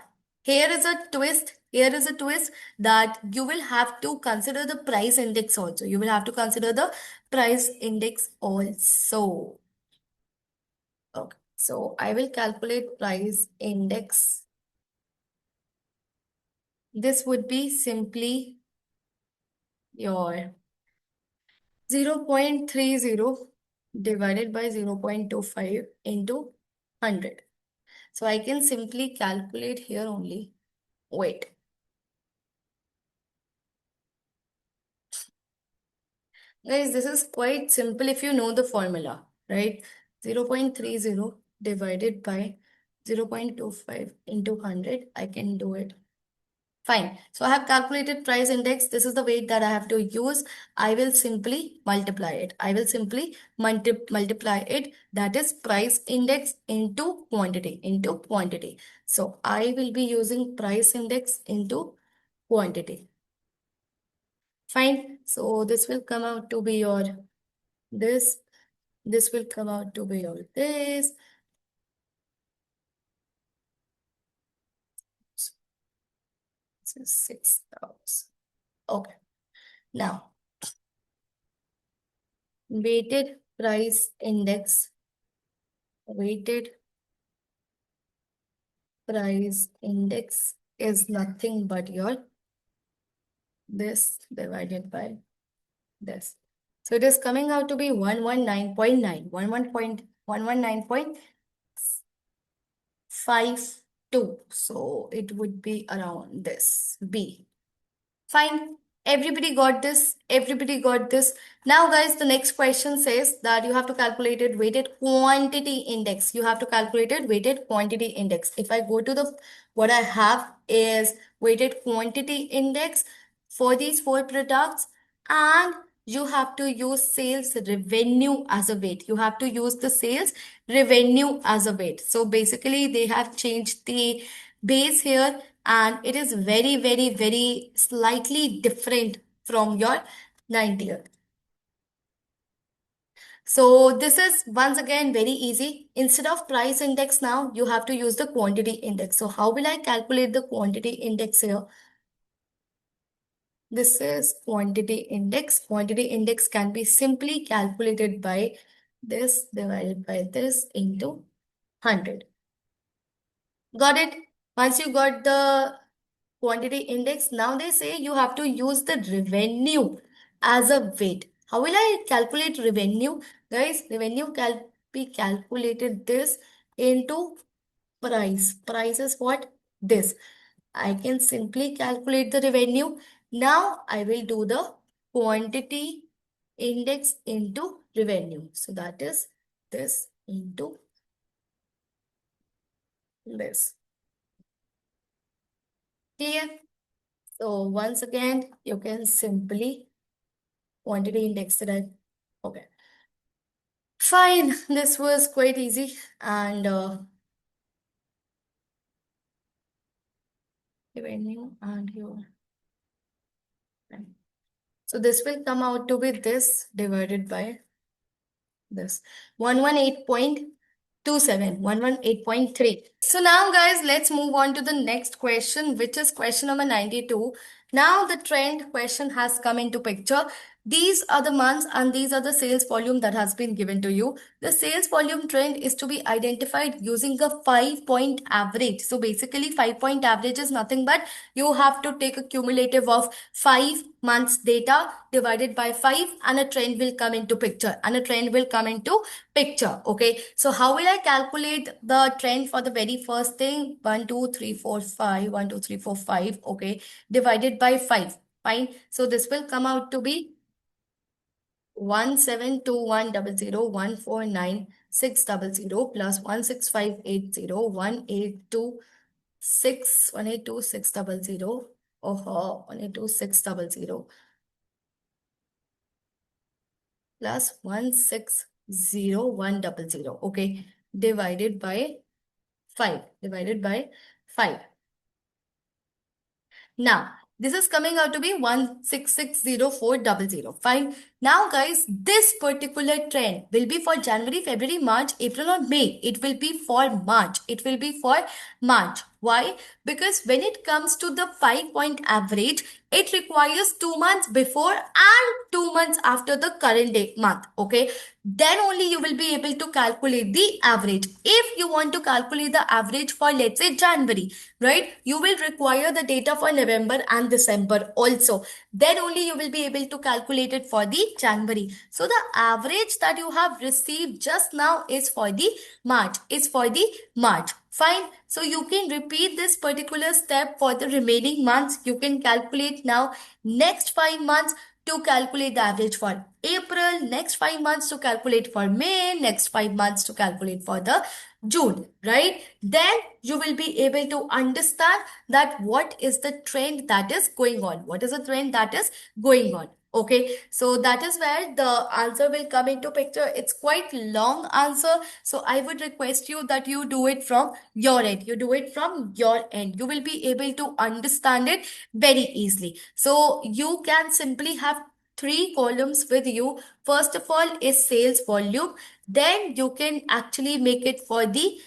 here is a twist. Here is a twist that you will have to consider the price index also. You will have to consider the price index also. Okay. So I will calculate price index. This would be simply your 0.30 divided by 0.25 into 100. So I can simply calculate here only. Wait. Guys, this is quite simple if you know the formula, right? 0.30 divided by 0.25 into 100. I can do it. Fine. So I have calculated price index. This is the weight that I have to use. I will simply multiply it. I will simply multiply it. That is price index into quantity, into quantity. So I will be using price index into quantity. Fine. So this will come out to be your this. This will come out to be your this. This is 6,000. Okay. Now, weighted price index. Weighted price index is nothing but your this divided by this. So it is coming out to be 119.9. 119.52. So it would be around this B. Fine. Everybody got this. Everybody got this. Now, guys, the next question says that you have to calculate it weighted quantity index. You have to calculate it weighted quantity index. If I go to the, what I have is weighted quantity index for these four products, and you have to use sales revenue as a weight. You have to use the sales revenue as a weight. So basically, they have changed the base here, and it is very, very, very slightly different from your 90th. So this is once again very easy. Instead of price index now, you have to use the quantity index. So how will I calculate the quantity index here? This is quantity index. Quantity index can be simply calculated by this divided by this into 100. Got it? Once you got the quantity index, now they say you have to use the revenue as a weight. How will I calculate revenue? Guys, revenue can be calculated this into price. Price is what? This. I can simply calculate the revenue. Now I will do the quantity index into revenue. So that is this into this. Clear? So once again, you can simply quantity index that okay. Fine, this was quite easy, and revenue and your. So this will come out to be this divided by this 118.27, 118.3. So now guys, let's move on to the next question, which is question number 92. Now the trend question has come into picture. These are the months and these are the sales volume that has been given to you. The sales volume trend is to be identified using a 5-point average. So basically 5-point average is nothing but you have to take a cumulative of 5 months data divided by 5, and a trend will come into picture, and a trend will come into picture. Okay, so how will I calculate the trend for the very first thing? 1 2 3 4 5, 1 2 3 4 5, okay, divided by 5. Fine. So this will come out to be 172100149,600 plus 16580, 182,600 plus 160,100, okay, divided by 5, divided by 5. Now, this is coming out to be 1660400. Fine. Now, guys, this particular trend will be for January, February, March, April, or May. It will be for March. It will be for March. Why? Because when it comes to the 5-point average, it requires 2 months before and 2 months after the current day month. Okay, then only you will be able to calculate the average. If you want to calculate the average for, let's say, January, right, you will require the data for November and December also. Then only you will be able to calculate it for the January. So the average that you have received just now is for the March. Fine. So you can repeat this particular step for the remaining months. You can calculate now next 5 months to calculate the average for April, next 5 months to calculate for May, next 5 months to calculate for the June, right? Then you will be able to understand that what is the trend that is going on. What is the trend that is going on? Okay, so that is where the answer will come into picture. It's quite long answer, so I would request you that you do it from your end. You do it from your end. You will be able to understand it very easily. So you can simply have three columns with you. First of all is sales volume. Then you can actually make it for the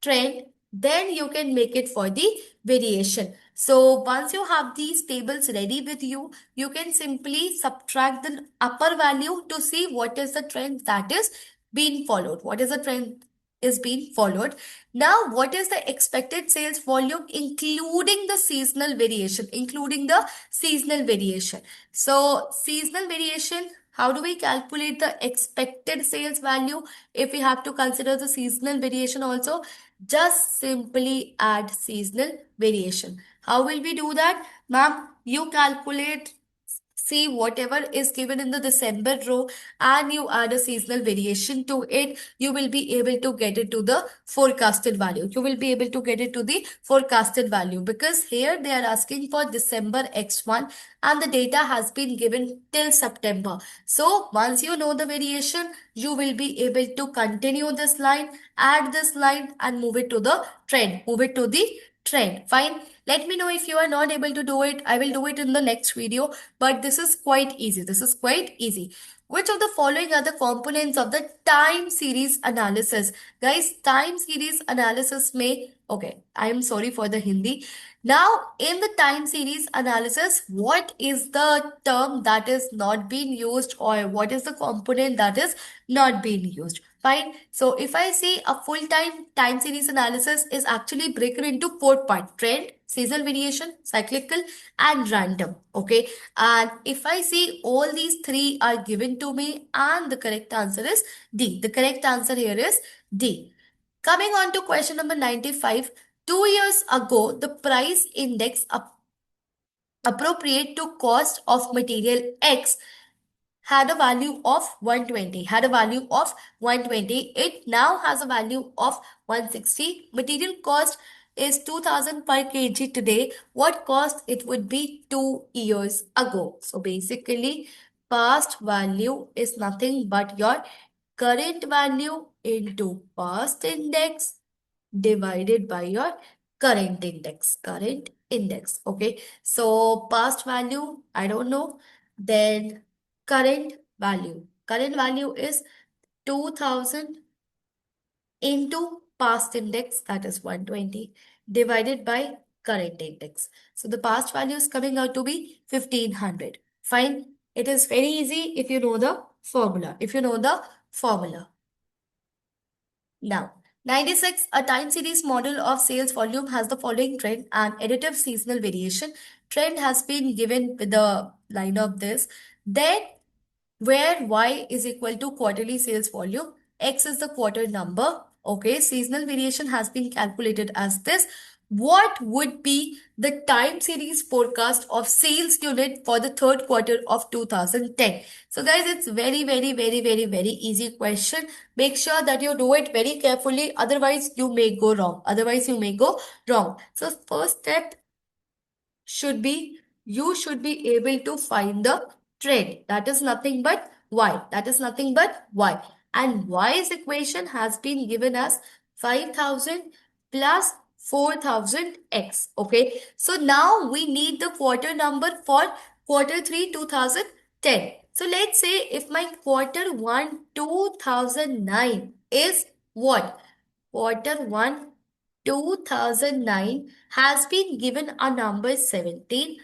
trend. Then you can make it for the variation. So once you have these tables ready with you, you can simply subtract the upper value to see what is the trend that is being followed. What is the trend is being followed. Now, what is the expected sales volume, including the seasonal variation, So seasonal variation, how do we calculate the expected sales value if we have to consider the seasonal variation also? Just simply add seasonal variation. How will we do that? Ma'am, you calculate, see whatever is given in the December row and you add a seasonal variation to it, you will be able to get it to the forecasted value. You will be able to get it to the forecasted value because here they are asking for December X1 and the data has been given till September. So once you know the variation, you will be able to continue this line, add this line and move it to the trend. Fine. Let me know if you are not able to do it. I will do it in the next video, but this is quite easy. Which of the following are the components of the time series analysis? Guys, time series analysis may, okay, I am sorry for the Hindi. Now, in the time series analysis, what is the term that is not being used or what is the component that is not being used? Fine. So if I say a full-time time series analysis is actually broken into 4 parts: trend, seasonal variation, cyclical, and random. Okay. And if I see all these three are given to me and the correct answer is D. The correct answer here is D. Coming on to question number 95. 2 years ago, the price index appropriate to cost of material X had a value of 120. It now has a value of 160. Material cost is 2000 per kg today. What cost it would be 2 years ago? So basically, past value is nothing but your current value into past index divided by your current index. Okay, so past value, I don't know. Then current value is 2000 into past index, that is 120, divided by current index. So the past value is coming out to be 1500. Fine. It is very easy if you know the formula. Now, 96, a time series model of sales volume has the following trend and additive seasonal variation. Trend has been given with the line of this. Then, where Y is equal to quarterly sales volume, X is the quarter number. Okay, seasonal variation has been calculated as this. What would be the time series forecast of sales unit for the third quarter of 2010? So guys, it's very easy question. Make sure that you do it very carefully. Otherwise, you may go wrong. So first step should be, you should be able to find the trend. That is nothing but y. And y's equation has been given as 5000 plus 4000x. Okay. So now we need the quarter number for quarter 3 2010. So let's say if my quarter 1 2009 is what? Quarter 1 2009 has been given a number 17.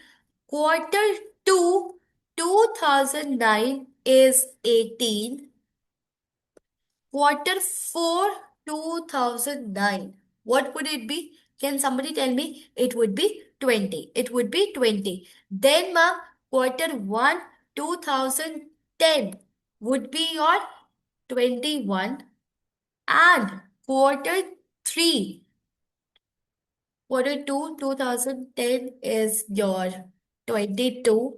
Quarter 2 2009 is 18. Quarter 4 2009. What would it be? Can somebody tell me? It would be 20. It would be 20. Then, ma'am, quarter 1 2010 would be your 21. And quarter 3, quarter 2 2010 is your 22.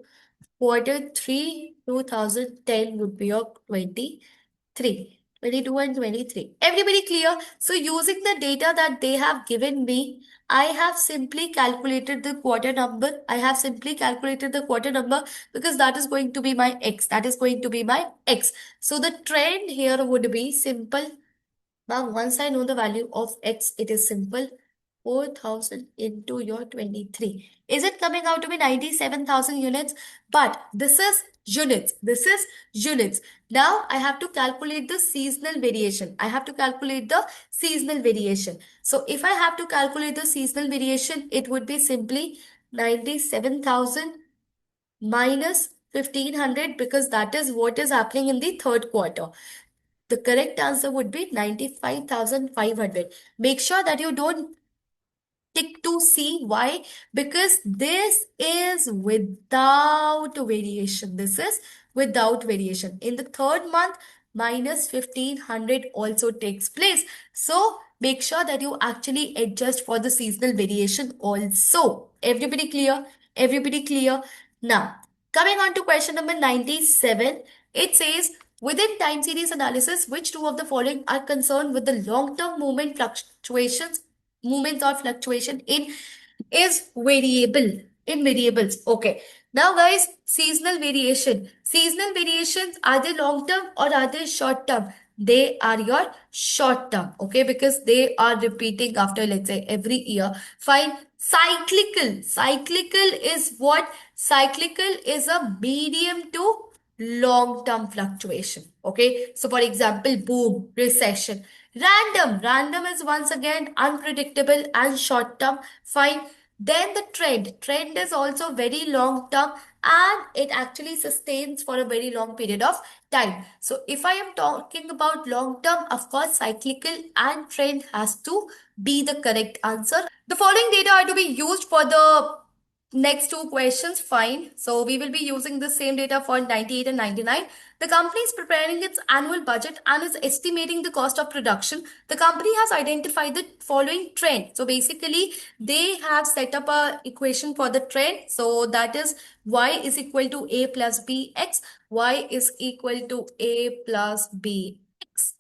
Quarter 3 2010 would be your 23. 22 and 23. Everybody clear? So using the data that they have given me, I have simply calculated the quarter number. I have simply calculated the quarter number because that is going to be my X. That is going to be my X. So the trend here would be simple. Now, once I know the value of X, it is simple. 4,000 into your 23. Is it coming out to be 97,000 units? But this is units. This is units. Now, I have to calculate the seasonal variation. I have to calculate the seasonal variation. So, if I have to calculate the seasonal variation, it would be simply 97,000 minus 1,500 because that is what is happening in the third quarter. The correct answer would be 95,500. Make sure that you don't tick to see. Why? Because this is without variation. This is without variation. In the third month, minus 1,500 also takes place. So make sure that you actually adjust for the seasonal variation also. Everybody clear? Everybody clear? Now, coming on to question number 97, it says, within time series analysis, which two of the following are concerned with the long-term movements or fluctuation is variable in variables? Okay. Now, guys, seasonal variation. Seasonal variations, are they long term or are they short term? They are your short term, okay, because they are repeating after, let's say, every year. Fine. Cyclical. Cyclical is what? Cyclical is a medium to long-term fluctuation. Okay. So, for example, boom, recession. Random. Random is once again unpredictable and short-term. Fine. Then the trend. Trend is also very long-term and it actually sustains for a very long period of time. So, if I am talking about long-term, of course, cyclical and trend has to be the correct answer. The following data are to be used for the next two questions. Fine. So we will be using the same data for 98 and 99. The company is preparing its annual budget and is estimating the cost of production. The company has identified the following trend. So basically, they have set up a equation for the trend. So that is y is equal to a plus bx. Y is equal to a plus b.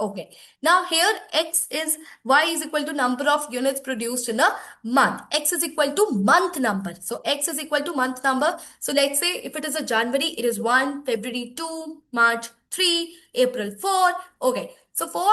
Okay. Now here X is Y is equal to number of units produced in a month. X is equal to month number. So X is equal to month number. So let's say if it is a January, it is 1, February 2, March 3, April 4. Okay. So for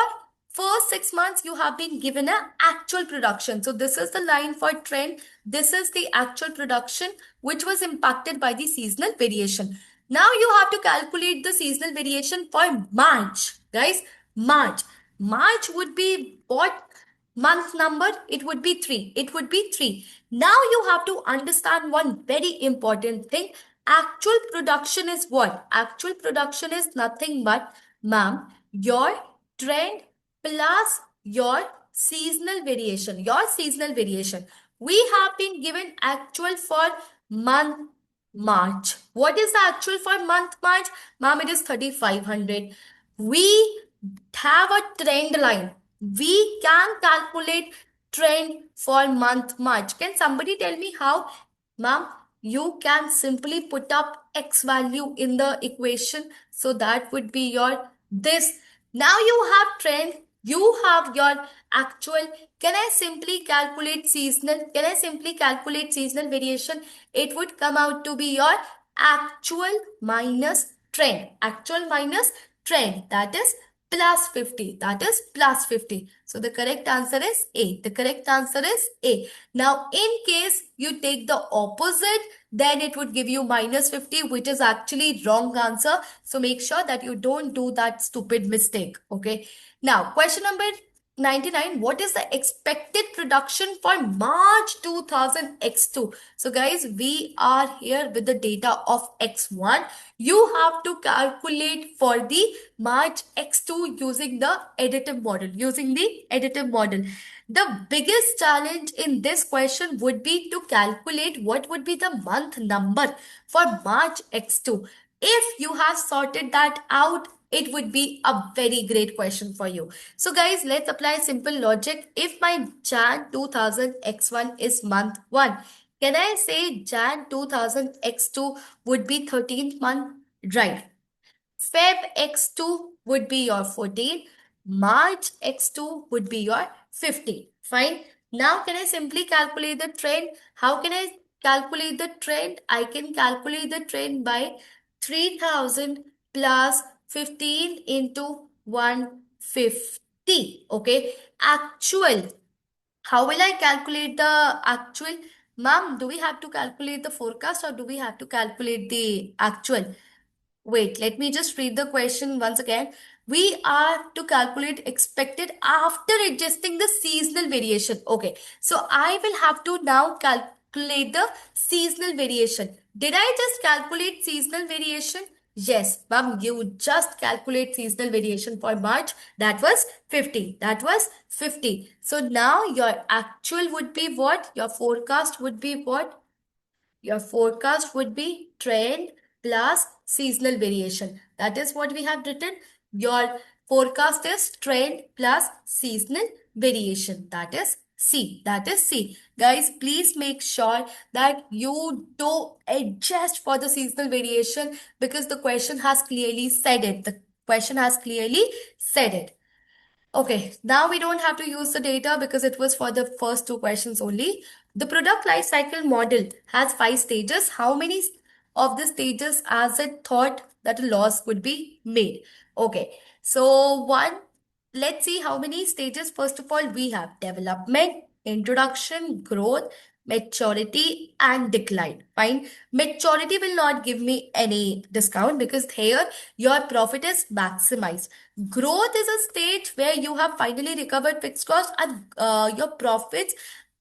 first 6 months, you have been given an actual production. So this is the line for trend. This is the actual production which was impacted by the seasonal variation. Now you have to calculate the seasonal variation for March. Guys, March. March would be what month number? It would be 3. It would be 3. Now you have to understand one very important thing. Actual production is what? Actual production is nothing but, ma'am, your trend plus your seasonal variation. Your seasonal variation. We have been given actual for month March. What is the actual for month March? Ma'am, it is 3,500. We have a trend line. We can calculate trend for month March. Can somebody tell me how? Ma'am, you can simply put up X value in the equation. So that would be your this. Now you have trend. You have your actual. Can I simply calculate seasonal? Can I simply calculate seasonal variation? It would come out to be your actual minus trend. Actual minus trend. That is plus 50. That is plus 50. So the correct answer is A. The correct answer is A. Now, in case you take the opposite, then it would give you minus 50, which is actually wrong answer. So make sure that you don't do that stupid mistake. Okay. Now, question number 99, what is the expected production for March 2000 X2? So guys, we are here with the data of X1. You have to calculate for the March X2 using the additive model. The biggest challenge in this question would be to calculate what would be the month number for March X2. If you have sorted that out, it would be a very great question for you. So guys, let's apply simple logic. If my Jan 2000 X1 is month 1, can I say Jan 2000 X2 would be 13th month? Right. Feb X2 would be your 14. March X2 would be your 15. Fine. Now can I simply calculate the trend? How can I calculate the trend? I can calculate the trend by 3000 plus 15 into 150. Okay. Actual. How will I calculate the actual? Ma'am, do we have to calculate the forecast or do we have to calculate the actual? Wait, let me just read the question once again. We are to calculate expected after adjusting the seasonal variation. Okay, so I will have to now calculate the seasonal variation. Did I just calculate seasonal variation? Yes, ma'am, you just calculate seasonal variation for March. That was 50. That was 50. So now your actual would be what? Your forecast would be what? Your forecast would be trend plus seasonal variation. That is what we have written. Your forecast is trend plus seasonal variation. That is C. That is C. Guys, please make sure that you do adjust for the seasonal variation because the question has clearly said it. The question has clearly said it. Okay, now we don't have to use the data because it was for the first two questions only. The product life cycle model has 5 stages. How many of the stages as it thought that a loss would be made? Okay, so one, let's see how many stages. First of all, we have development, introduction, growth, maturity, and decline. Fine. Maturity will not give me any discount because here your profit is maximized. Growth is a stage where you have finally recovered fixed costs and your profits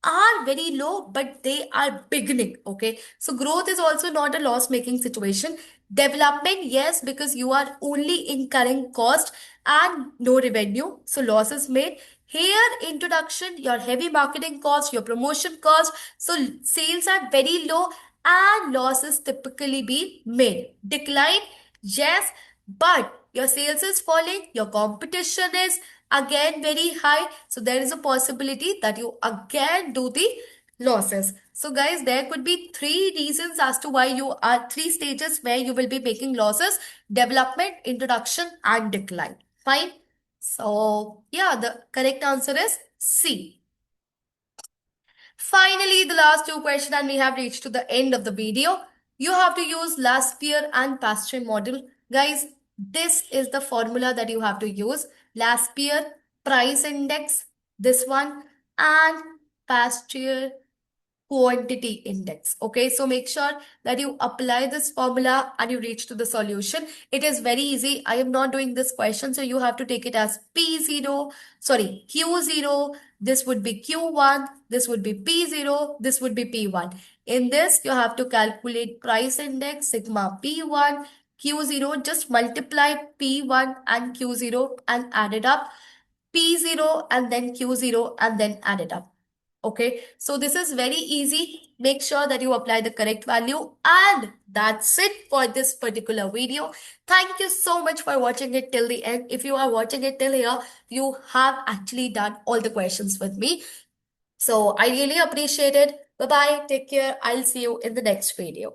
are very low, but they are beginning. Okay. So growth is also not a loss making situation. Development, yes, because you are only incurring cost and no revenue. So losses made. Here, introduction, your heavy marketing cost, your promotion cost. So sales are very low and losses typically be made. Decline, yes, but your sales is falling, your competition is again very high. So there is a possibility that you again do the losses. So guys, there could be 3 reasons as to why you are 3 stages where you will be making losses: development, introduction, and decline. Fine. So yeah, the correct answer is C. Finally, the last 2 questions and we have reached to the end of the video. You have to use last year and past year model. Guys, this is the formula that you have to use. Last year, price index, this one, and past year quantity index. Okay, so make sure that you apply this formula and you reach to the solution. It is very easy. I am not doing this question, so you have to take it as P0, sorry, Q0. This would be Q1, this would be P0, this would be P1. In this, you have to calculate price index, sigma P1, Q0, just multiply P1 and Q0 and add it up. P0 and then Q0 and then add it up. Okay, so this is very easy. Make sure that you apply the correct value. And that's it for this particular video. Thank you so much for watching it till the end. If you are watching it till here, you have actually done all the questions with me. So I really appreciate it. Bye-bye. Take care. I'll see you in the next video.